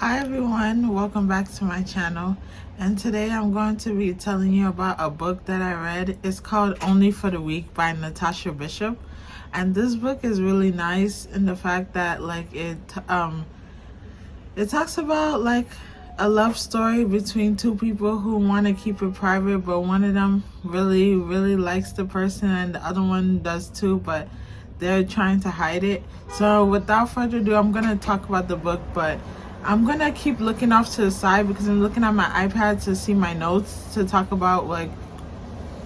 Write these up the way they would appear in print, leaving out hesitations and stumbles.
Hi everyone, welcome back to my channel, and today I'm going to be telling you about a book that I read. It's called Only for the Week by Natasha Bishop, and this book is really nice in the fact that it talks about like a love story between two people who want to keep it private, but one of them really likes the person and the other one does too, but they're trying to hide it. So without further ado, I'm gonna talk about the book, but I'm gonna keep looking off to the side because I'm looking at my iPad to see my notes to talk about like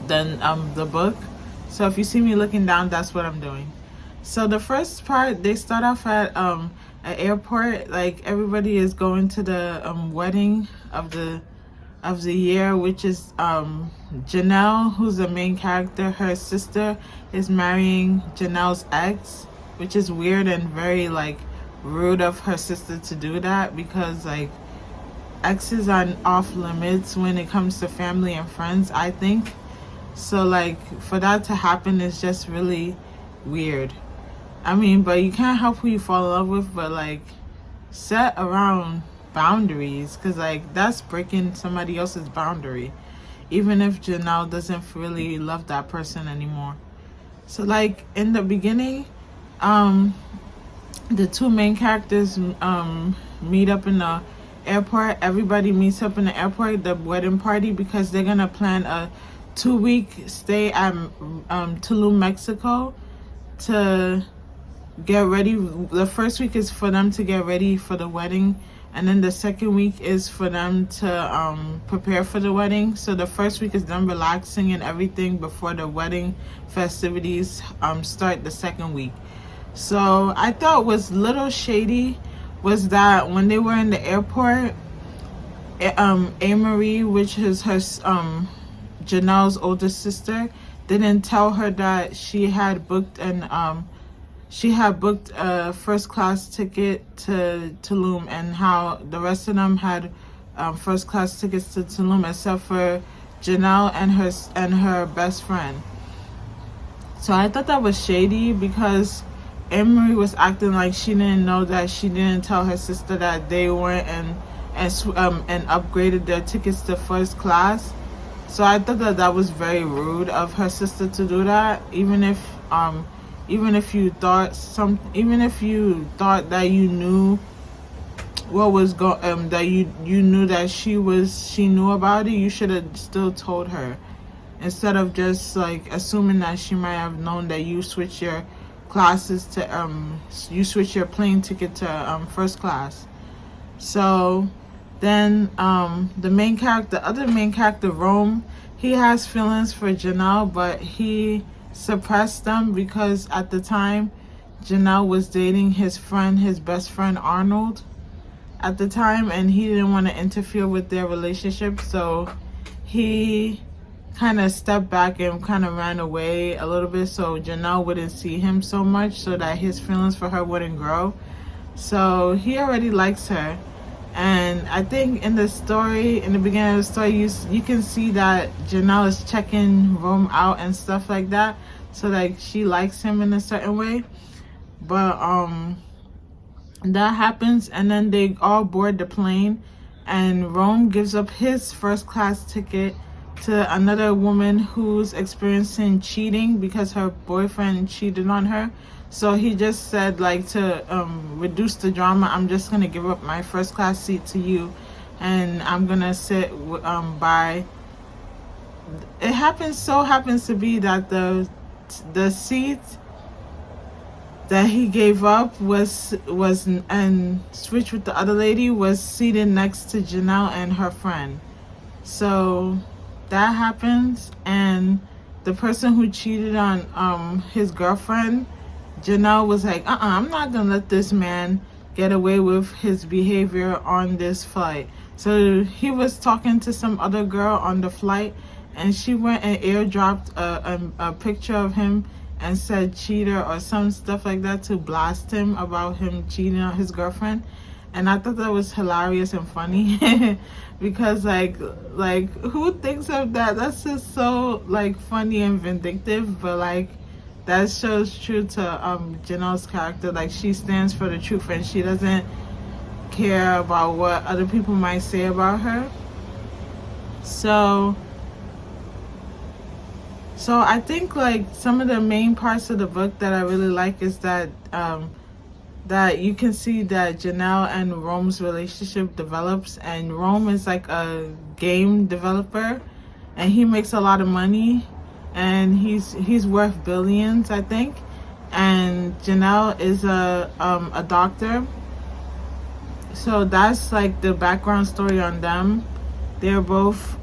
the book. So if you see me looking down, that's what I'm doing. So the first part, they start off at an airport. Like everybody is going to the wedding of the year, which is Janelle, who's the main character. Her sister is marrying Janelle's ex, which is weird and very like rude of her sister to do that, because like exes are off limits when it comes to family and friends, I think. So like for that to happen is just really weird. I mean, but you can't help who you fall in love with, but like set around boundaries, because like that's breaking somebody else's boundary, even if Janelle doesn't really love that person anymore. So like in the beginning, the two main characters meet up in the airport. Everybody meets up in the airport, the wedding party, because they're gonna plan a 2-week stay at Tulum, Mexico, to get ready. The first week is for them to get ready for the wedding, and then the second week is for them to prepare for the wedding. So the first week is them relaxing and everything before the wedding festivities start the second week. So I thought was little shady was that when they were in the airport, Marie, which is her Janelle's older sister, didn't tell her that she had booked a first class ticket to Tulum, and how the rest of them had first class tickets to Tulum except for Janelle and her best friend. So I thought that was shady, because Emery was acting like she didn't know that she didn't tell her sister that they went and upgraded their tickets to first class. So I thought that was very rude of her sister to do that. Even if you thought that you knew what was that you knew that she knew about it, you should have still told her, instead of just like assuming that she might have known that you switched your classes to you switch your plane ticket to first class. So then the other main character, Rome, he has feelings for Janelle, but he suppressed them because at the time Janelle was dating his best friend Arnold at the time, and he didn't want to interfere with their relationship. So he kind of stepped back and kind of ran away a little bit so Janelle wouldn't see him so much, so that his feelings for her wouldn't grow. So he already likes her, and I think in the beginning of the story, you can see that Janelle is checking Rome out and stuff like that, so like she likes him in a certain way. But that happens, and then they all board the plane, and Rome gives up his first class ticket to another woman who's experiencing cheating because her boyfriend cheated on her. So he just said, like, to reduce the drama, I'm just gonna give up my first class seat to you, and I'm gonna sit by. It happens to be that the seat that he gave up was and switched with the other lady was seated next to Janelle and her friend. So that happens, and the person who cheated on his girlfriend, Janelle, was like, I'm not gonna let this man get away with his behavior on this flight. So he was talking to some other girl on the flight, and she went and airdropped a picture of him and said cheater or some stuff like that to blast him about him cheating on his girlfriend. And I thought that was hilarious and funny because like who thinks of that? That's just so like funny and vindictive, but like that shows true to Janelle's character. Like she stands for the truth, and she doesn't care about what other people might say about her. So I think like some of the main parts of the book that I really like is that that you can see that Janelle and Rome's relationship develops, and Rome is like a game developer and he makes a lot of money and he's worth billions, I think. And Janelle is a doctor. So that's like the background story on them. They're both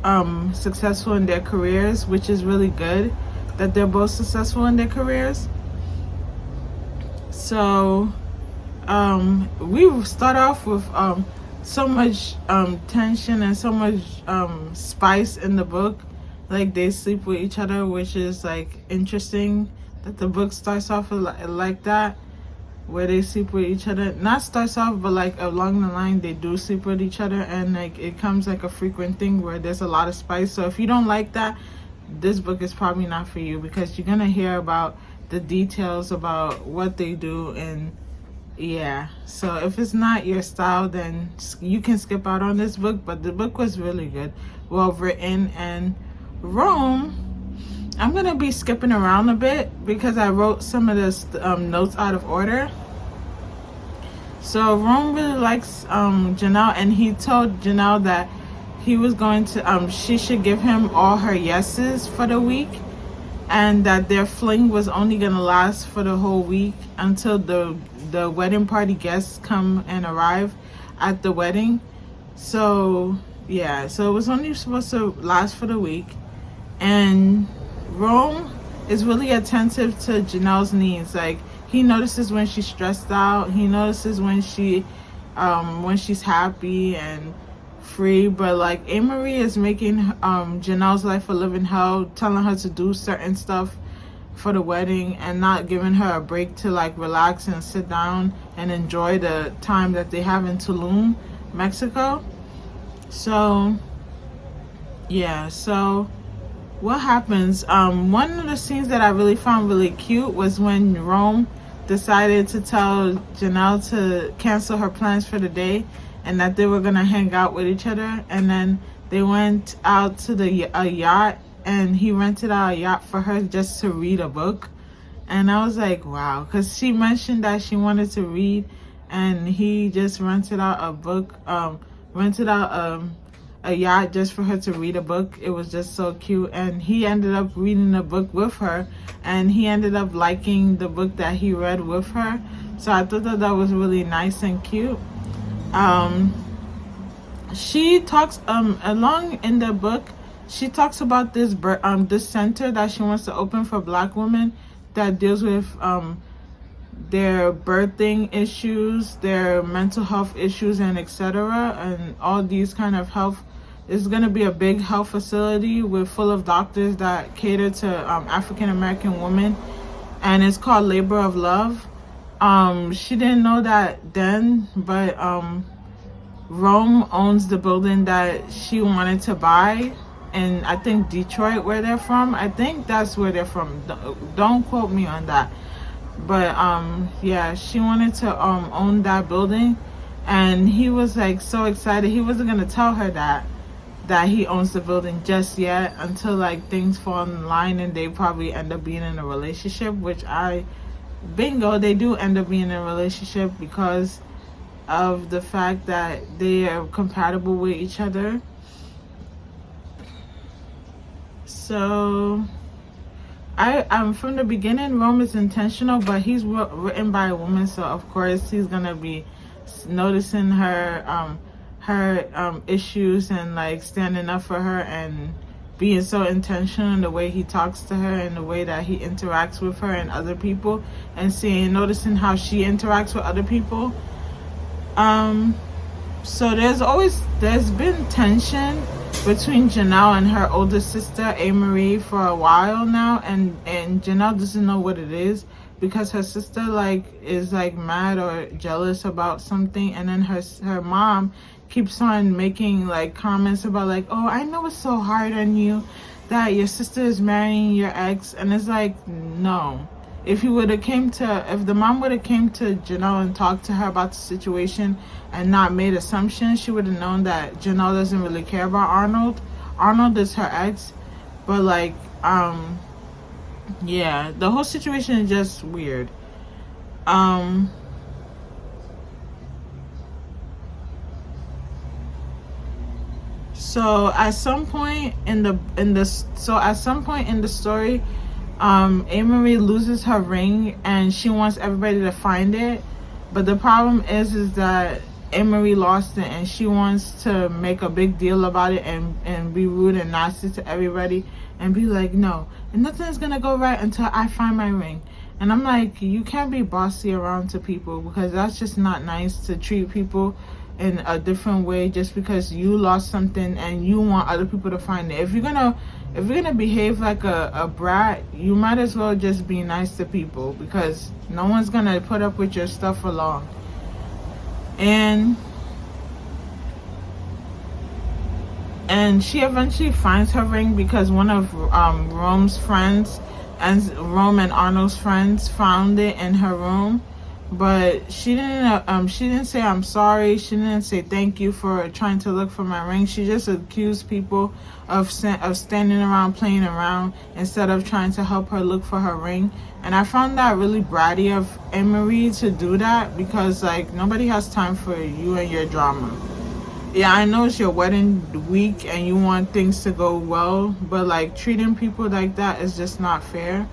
successful in their careers, which is really good that they're both successful in their careers. So we start off with so much tension and so much spice in the book. Like they sleep with each other, which is like interesting that the book starts off like that, where they sleep with each other. Not starts off, but like along the line they do sleep with each other, and like it comes like a frequent thing where there's a lot of spice. So if you don't like that, this book is probably not for you, because you're gonna hear about the details about what they do. And yeah, so if it's not your style, then you can skip out on this book. But the book was really good, well written. And Rome, I'm gonna be skipping around a bit because I wrote some of the notes out of order. So Rome really likes Janelle, and he told Janelle that he was going to she should give him all her yeses for the week, and that their fling was only gonna last for the whole week until the wedding party guests come and arrive at the wedding. So yeah, so it was only supposed to last for the week. And Rome is really attentive to Janelle's needs. Like he notices when she's stressed out, he notices when she's happy and free. But like Amory is making Janelle's life a living hell, telling her to do certain stuff for the wedding and not giving her a break to like relax and sit down and enjoy the time that they have in Tulum, Mexico. So yeah, so what happens, one of the scenes that I really found really cute was when Rome decided to tell Janelle to cancel her plans for the day and that they were gonna hang out with each other. And then they went out to a yacht, and he rented out a yacht for her just to read a book. And I was like, wow, because she mentioned that she wanted to read, and he just rented out a book, rented out a yacht just for her to read a book. It was just so cute. And he ended up reading the book with her, and he ended up liking the book that he read with her. So I thought that was really nice and cute. She talks along in the book, she talks about this center that she wants to open for Black women that deals with their birthing issues, their mental health issues, and etc. And all these kind of health. It's going to be a big health facility full of doctors that cater to African American women, and it's called Labor of Love. She didn't know that then, but Rome owns the building that she wanted to buy, and I think Detroit, where they're from. I think that's where they're from. Don't quote me on that. But yeah, she wanted to own that building, and he was like so excited. He wasn't gonna tell her that he owns the building just yet, until like things fall in line and they probably end up being in a relationship, which bingo, they do end up being in a relationship because of the fact that they are compatible with each other. So I'm from the beginning, Rome is intentional, but he's written by a woman, so of course he's gonna be noticing her issues and like standing up for her and being so intentional in the way he talks to her and the way that he interacts with her and other people, and noticing how she interacts with other people. So there's been tension between Janelle and her older sister Amory for a while now, and Janelle doesn't know what it is, because her sister is mad or jealous about something, and then her mom keeps on making comments about oh, I know it's so hard on you that your sister is marrying your ex, and it's no, if the mom would have came to Janelle and talked to her about the situation and not made assumptions, she would have known that Janelle doesn't really care about Arnold. Arnold is her ex, but like, yeah, the whole situation is just weird. So at some point in the story, Amory loses her ring and she wants everybody to find it, but the problem is that Amory lost it and she wants to make a big deal about it and be rude and nasty to everybody and be like, no, and nothing's gonna go right until I find my ring. And I'm like, you can't be bossy around to people, because that's just not nice to treat people in a different way just because you lost something and you want other people to find it. If you're gonna behave like a brat, you might as well just be nice to people, because no one's gonna put up with your stuff for long. And she eventually finds her ring because one of Rome's friends, and Rome and Arnold's friends, found it in her room. But she didn't say I'm sorry. She didn't say thank you for trying to look for my ring. She just accused people of standing around playing around instead of trying to help her look for her ring. And I found that really bratty of Emery to do that, because like, nobody has time for you and your drama. Yeah, I know it's your wedding week and you want things to go well, but like, treating people like that is just not fair.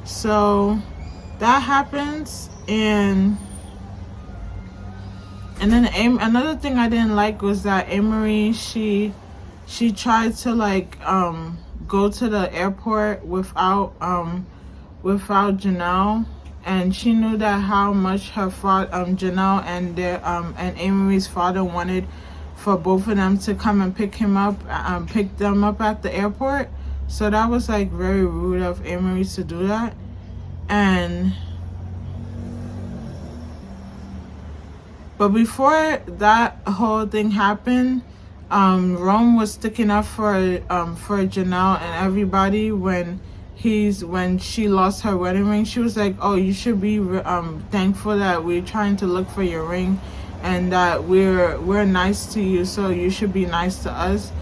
So that happens. And then another thing I didn't like was that Amory, she tried to like go to the airport without Janelle, and she knew that how much her father, Janelle and Amory's father wanted for both of them to come and pick them up at the airport. So that was like very rude of Amory to do that. But before that whole thing happened, Rome was sticking up for Janelle and everybody when she lost her wedding ring. She was like, "Oh, you should be thankful that we're trying to look for your ring, and that we're nice to you, so you should be nice to us."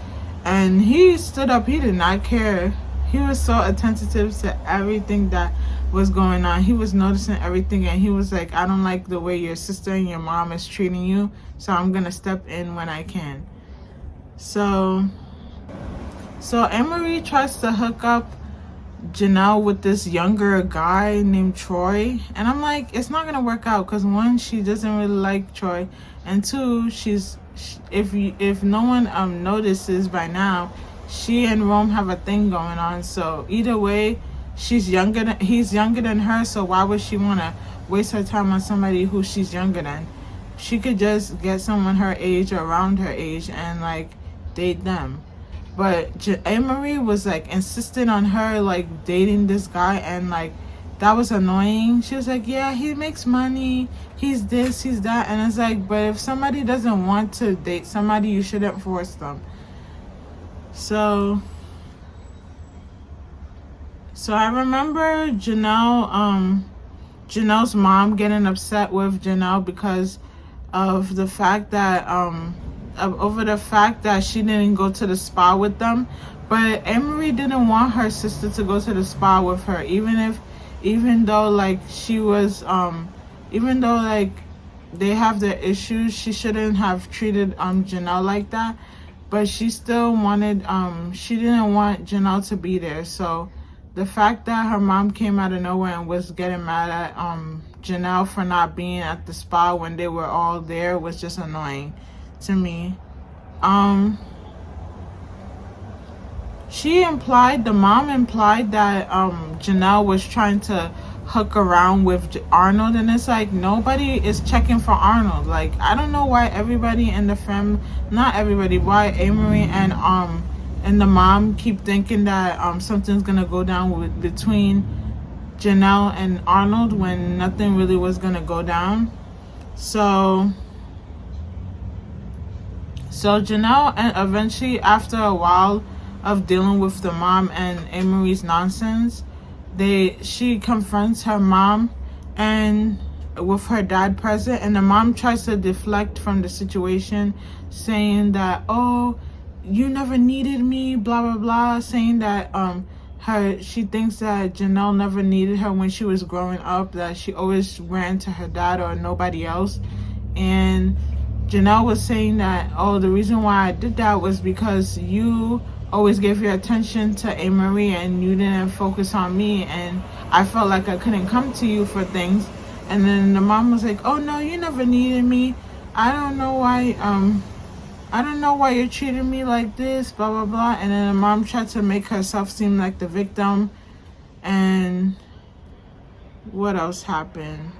And he stood up. He did not care. He was so attentive to everything that was going on. He was noticing everything, and he was like, "I don't like the way your sister and your mom is treating you, so I'm gonna step in when I can." So Emery tries to hook up Janelle with this younger guy named Troy, and I'm like, it's not gonna work out, because one, she doesn't really like Troy, and two, if no one notices by now, she and Rome have a thing going on. So either way, he's younger than her, so why would she want to waste her time on somebody who she's younger than? She could just get someone her age or around her age and like date them. But Amory was like insistent on her like dating this guy, and like, that was annoying. She was like, yeah, he makes money, he's this, he's that. And it's like, but if somebody doesn't want to date somebody, you shouldn't force them. So I remember Janelle's mom getting upset with Janelle because of the fact that over the fact that she didn't go to the spa with them. But Emery didn't want her sister to go to the spa with her, even though like she was even though like they have their issues. She shouldn't have treated Janelle like that, but she still wanted she didn't want Janelle to be there. So the fact that her mom came out of nowhere and was getting mad at Janelle for not being at the spa when they were all there was just annoying to me. The mom implied that Janelle was trying to hook around with Arnold, and it's like, nobody is checking for Arnold. Like, I don't know why everybody in the not everybody, why Amory and the mom keep thinking that something's gonna go down between Janelle and Arnold when nothing really was gonna go down. So Janelle, and eventually, after a while of dealing with the mom and Amory's nonsense, she confronts her mom and with her dad present, and the mom tries to deflect from the situation, saying that, oh, you never needed me, blah blah blah, saying that she thinks that Janelle never needed her when she was growing up, that she always ran to her dad or nobody else. And Janelle was saying that, oh, the reason why I did that was because you always gave your attention to Amory and you didn't focus on me, and I felt like I couldn't come to you for things. And then the mom was like, oh no, you never needed me. I don't know why you're treating me like this, blah blah blah. And then the mom tried to make herself seem like the victim. And what else happened?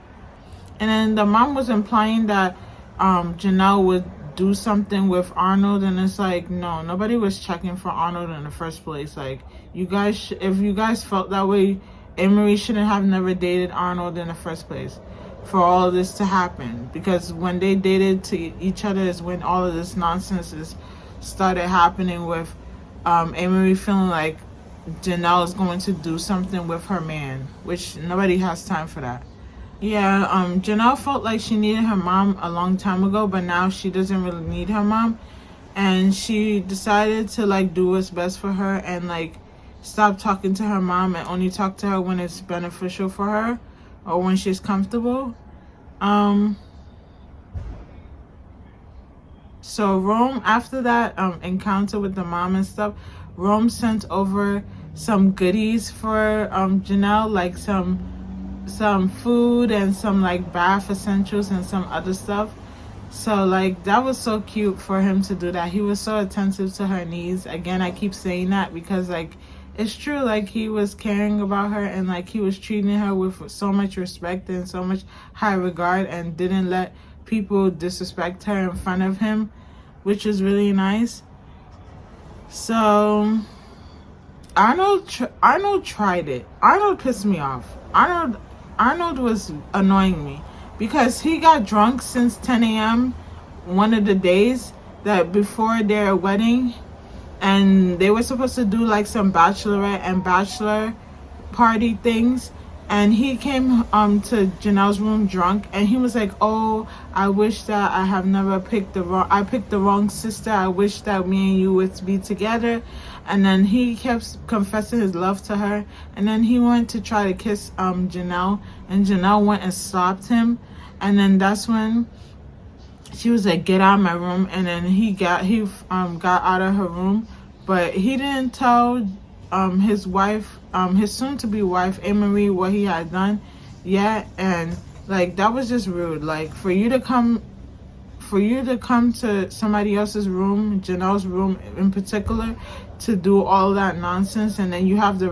And then the mom was implying that Janelle would do something with Arnold, and it's like, no, nobody was checking for Arnold in the first place. Like, you guys, if you guys felt that way, Amory shouldn't have never dated Arnold in the first place for all of this to happen. Because when they dated to each other is when all of this nonsense started happening, with Amory feeling like Janelle is going to do something with her man, which nobody has time for that. Yeah, Janelle felt like she needed her mom a long time ago, but now she doesn't really need her mom. And she decided to, like, do what's best for her and, like, stop talking to her mom and only talk to her when it's beneficial for her or when she's comfortable. So Rome, after that encounter with the mom and stuff, Rome sent over some goodies for Janelle, like some food and some like bath essentials and some other stuff. So like that was so cute for him to do that. He was so attentive to her needs. Again, I keep saying that because like it's true, like he was caring about her and like he was treating her with so much respect and so much high regard and didn't let people disrespect her in front of him, which was really nice. So Arnold tried it. Arnold pissed me off. Arnold was annoying me because he got drunk since 10 a.m. one of the days that before their wedding, and they were supposed to do like some bachelorette and bachelor party things, and he came to Janelle's room drunk, and he was like, oh, I wish that I picked the wrong sister. I wish that me and you would be together. And then he kept confessing his love to her, and then he went to try to kiss Janelle, and Janelle went and stopped him. And then that's when she was like, get out of my room. And then he got out of her room, but he didn't tell his wife, his soon-to-be wife, Amory, what he had done yet. And like that was just rude. Like for you to come to somebody else's room, Janelle's room in particular, to do all that nonsense, and then you have the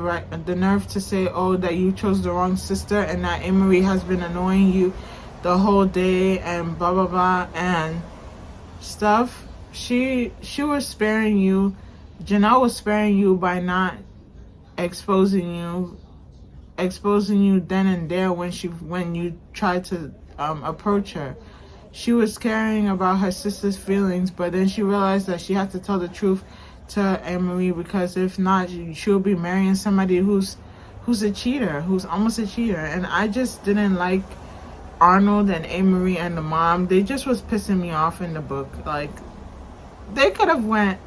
nerve to say, oh, that you chose the wrong sister and that Amory has been annoying you the whole day and blah blah blah and stuff. She was sparing you. Janelle was sparing you by not exposing you then and there when you tried to approach her. She was caring about her sister's feelings, but then she realized that she had to tell the truth to Amory, because if not, she'll be marrying somebody who's a cheater, who's almost a cheater. And I just didn't like Arnold and Amory and the mom. They just was pissing me off in the book. Like they could have left.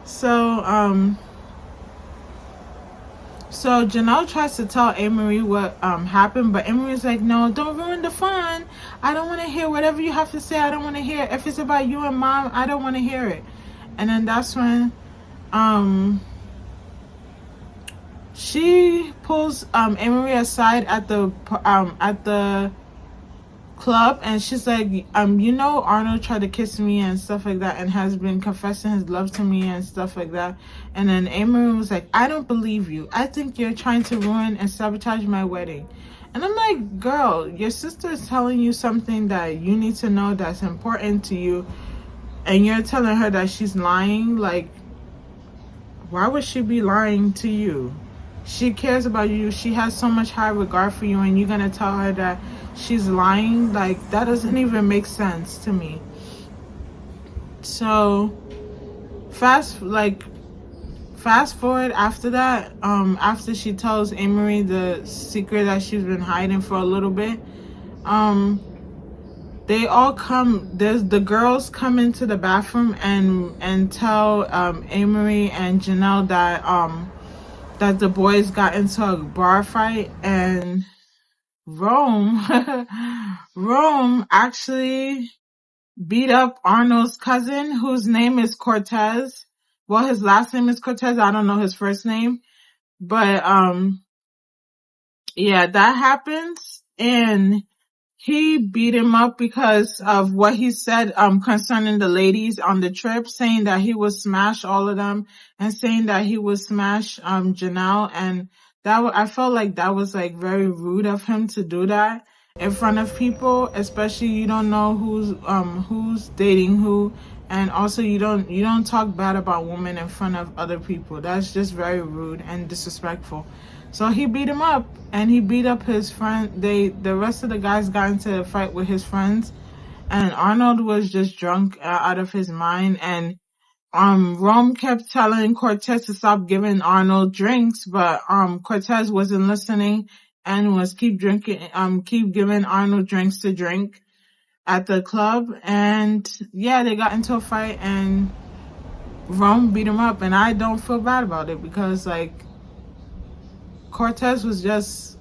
So Janelle tries to tell Amory what happened, but Amory's like, no, don't ruin the fun. I don't want to hear whatever you have to say. I don't want to hear. If it's about you and mom, I don't want to hear it. And then that's when she pulls Amory aside at the club, and she's like, you know, Arnold tried to kiss me and stuff like that and has been confessing his love to me and stuff like that. And then Amory was like, I don't believe you. I think you're trying to ruin and sabotage my wedding. And I'm like, girl, your sister is telling you something that you need to know that's important to you, and you're telling her that she's lying. Like, why would she be lying to you? She cares about you. She has so much high regard for you, and you're gonna tell her that she's lying? Like, that doesn't even make sense to me. So fast fast forward after that, after she tells Amory the secret that she's been hiding for a little bit, they all come, the girls come into the bathroom and tell Amory and Janelle that the boys got into a bar fight, and Rome Rome actually beat up Arnold's cousin, whose name is Cortez. Well, his last name is Cortez. I don't know his first name. But yeah, that happens, and he beat him up because of what he said concerning the ladies on the trip, saying that he would smash all of them and saying that he would smash Janelle, and I felt like that was like very rude of him to do that in front of people, especially you don't know who's dating who, and also you don't talk bad about women in front of other people. That's just very rude and disrespectful. So he beat him up, and he beat up his friend. The rest of the guys got into a fight with his friends, and Arnold was just drunk out of his mind. And Rome kept telling Cortez to stop giving Arnold drinks, but Cortez wasn't listening and was keep giving Arnold drinks to drink at the club. And yeah, they got into a fight, and Rome beat him up, and I don't feel bad about it because like Cortez was just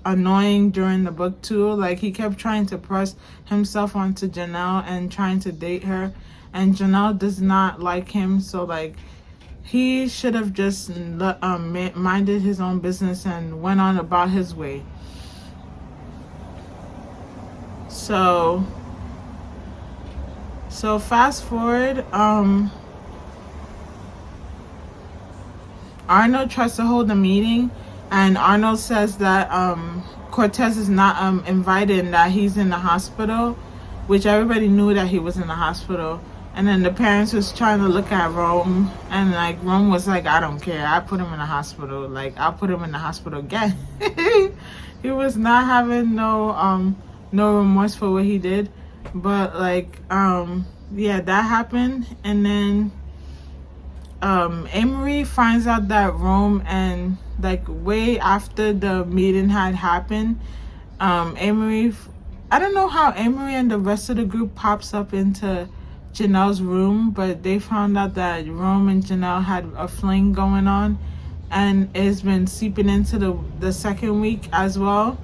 annoying during the book too. Like he kept trying to press himself onto Janelle and trying to date her, and Janelle does not like him. So like he should have just minded his own business and went on about his way. So fast forward, Arnold tries to hold a meeting, and Arnold says that Cortez is not invited and that he's in the hospital, which everybody knew that he was in the hospital. And then the parents was trying to look at Rome, and like Rome was like, I don't care, I put him in the hospital, like I'll put him in the hospital again. He was not having no remorse for what he did. But like yeah, that happened. And then Amory finds out that Rome, and like way after the meeting had happened, Amory, I don't know how Amory and the rest of the group pops up into Janelle's room, but they found out that Rome and Janelle had a fling going on, and it's been seeping into the second week as well.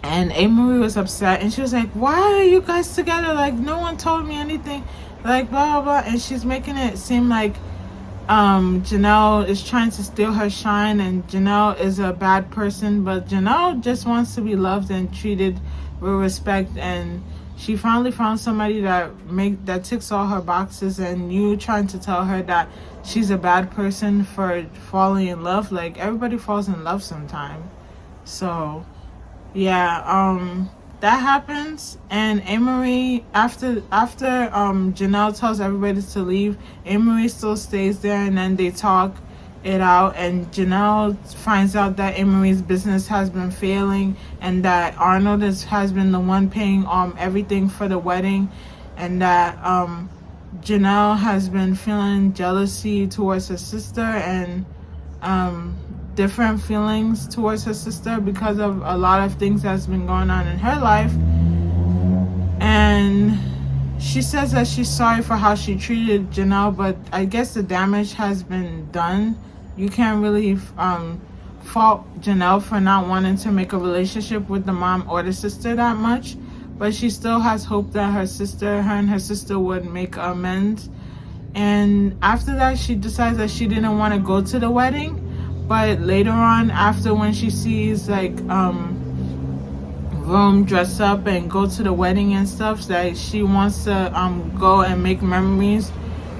And Amory was upset, and she was like, why are you guys together? Like no one told me anything, like blah blah blah. And she's making it seem like Janelle is trying to steal her shine, and Janelle is a bad person, but Janelle just wants to be loved and treated with respect. And she finally found somebody that ticks all her boxes, and you trying to tell her that she's a bad person for falling in love. Like everybody falls in love sometime. So yeah, that happens. And Amory, after Janelle tells everybody to leave, Amory still stays there, and then they talk it out, and Janelle finds out that Amory's business has been failing, and that Arnold has been the one paying everything for the wedding, and that Janelle has been feeling jealousy towards her sister, and different feelings towards her sister because of a lot of things that's been going on in her life. And she says that she's sorry for how she treated Janelle, but I guess the damage has been done. You can't really fault Janelle for not wanting to make a relationship with the mom or the sister that much, but she still has hope that her and her sister would make amends. And after that, she decides that she didn't want to go to the wedding. But later on, after when she sees like Rome dress up and go to the wedding and stuff, that she wants to go and make memories.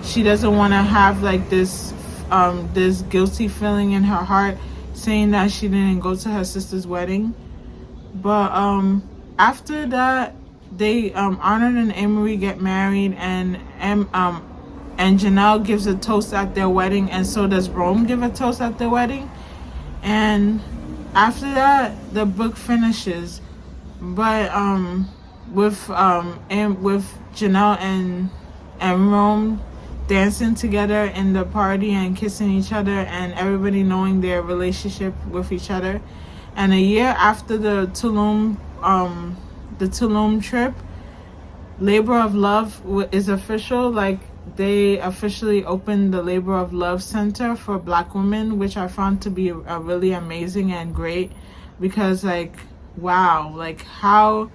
She doesn't want to have like this guilty feeling in her heart, saying that she didn't go to her sister's wedding. But after that, they Arnold and Amory get married, and Janelle gives a toast at their wedding, and so does Rome give a toast at their wedding. And after that, the book finishes. But with Janelle and Rome, dancing together in the party and kissing each other, and everybody knowing their relationship with each other. And a year after the Tulum trip, Labor of Love is official. Like, they officially opened the Labor of Love Center for Black women, which I found to be a really amazing and great, because like, wow, like how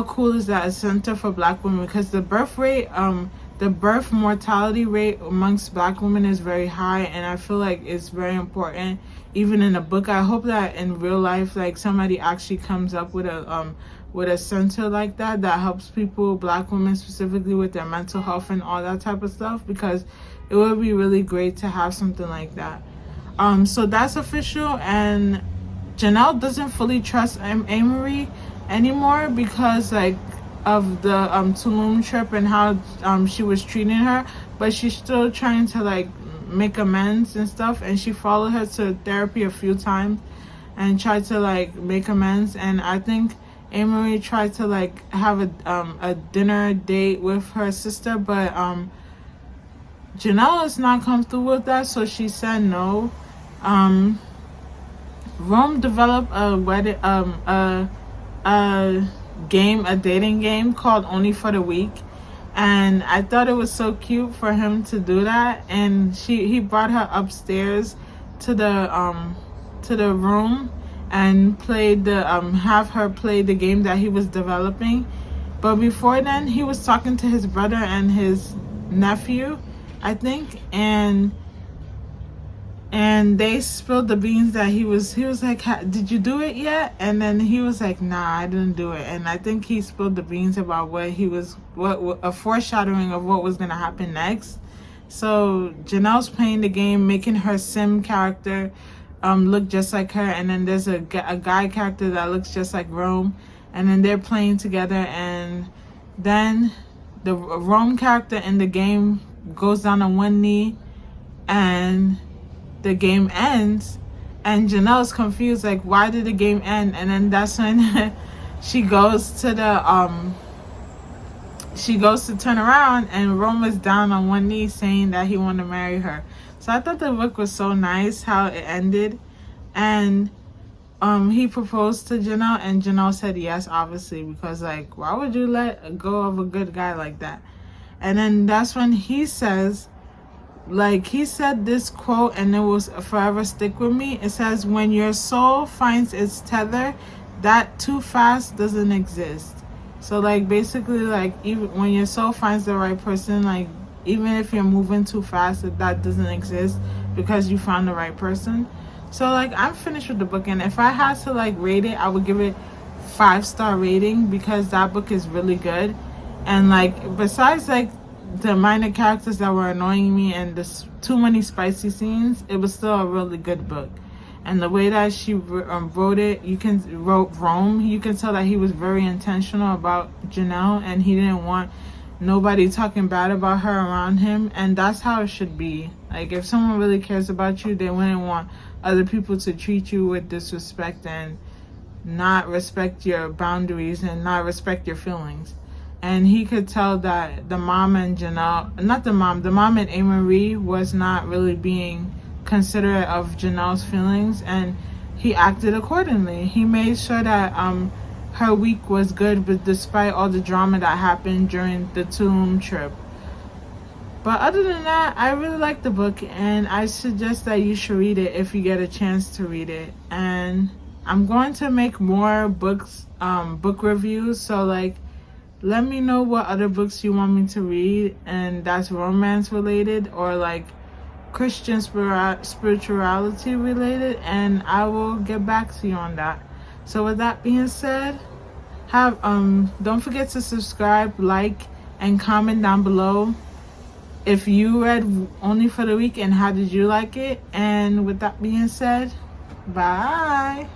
cool is that, a center for Black women? Because the birth mortality rate amongst Black women is very high, and I feel like it's very important. Even in a book, I hope that in real life, like, somebody actually comes up with a center like that helps people, Black women specifically, with their mental health and all that type of stuff, because it would be really great to have something like that. So that's official, and Janelle doesn't fully trust Amory anymore because like of the Tulum trip and how she was treating her, but she's still trying to like make amends and stuff, and she followed her to therapy a few times and tried to like make amends. And I think Amory tried to like have a dinner date with her sister, but Janelle is not comfortable with that, so she said no. Rome developed a dating game called Only for the Week, and I thought it was so cute for him to do that. And he brought her upstairs to the room and played have her play the game that he was developing. But before then, he was talking to his brother and his nephew, I think, and they spilled the beans that he was like, did you do it yet? And then he was like, nah, I didn't do it. And I think he spilled the beans about what a foreshadowing of what was gonna happen next. So Janelle's playing the game, making her sim character look just like her, and then there's a guy character that looks just like Rome, and then they're playing together, and then the Rome character in the game goes down on one knee, and the game ends, and Janelle's confused, like, why did the game end? And then that's when she goes to turn around, and Rome is down on one knee saying that he wanted to marry her. So I thought the book was so nice how it ended. And he proposed to Janelle, and Janelle said yes, obviously, because like, why would you let go of a good guy like that? And then that's when he says, like, he said this quote, and it will forever stick with me. It says, when your soul finds its tether, that too fast doesn't exist. So like, basically, like, even when your soul finds the right person, like, even if you're moving too fast, that doesn't exist because you found the right person. So like, I'm finished with the book, and if I had to like rate it, I would give it 5-star rating, because that book is really good. And like, besides like the minor characters that were annoying me and too many spicy scenes, it was still a really good book. And the way that she wrote it, wrote Rome, you can tell that he was very intentional about Janelle, and he didn't want nobody talking bad about her around him. And that's how it should be. Like, if someone really cares about you, they wouldn't want other people to treat you with disrespect and not respect your boundaries and not respect your feelings. And he could tell that the mom and Janelle, the mom and Amory was not really being considerate of Janelle's feelings, and he acted accordingly. He made sure that her week was good, but despite all the drama that happened during the Tulum trip. But other than that, I really like the book, and I suggest that you should read it if you get a chance to read it. And I'm going to make more books, book reviews, so like, let me know what other books you want me to read, and that's romance related or like Christian spirituality related, and I will get back to you on that. So with that being said, don't forget to subscribe, like, and comment down below if you read Only for the Week and how did you like it. And with that being said, bye.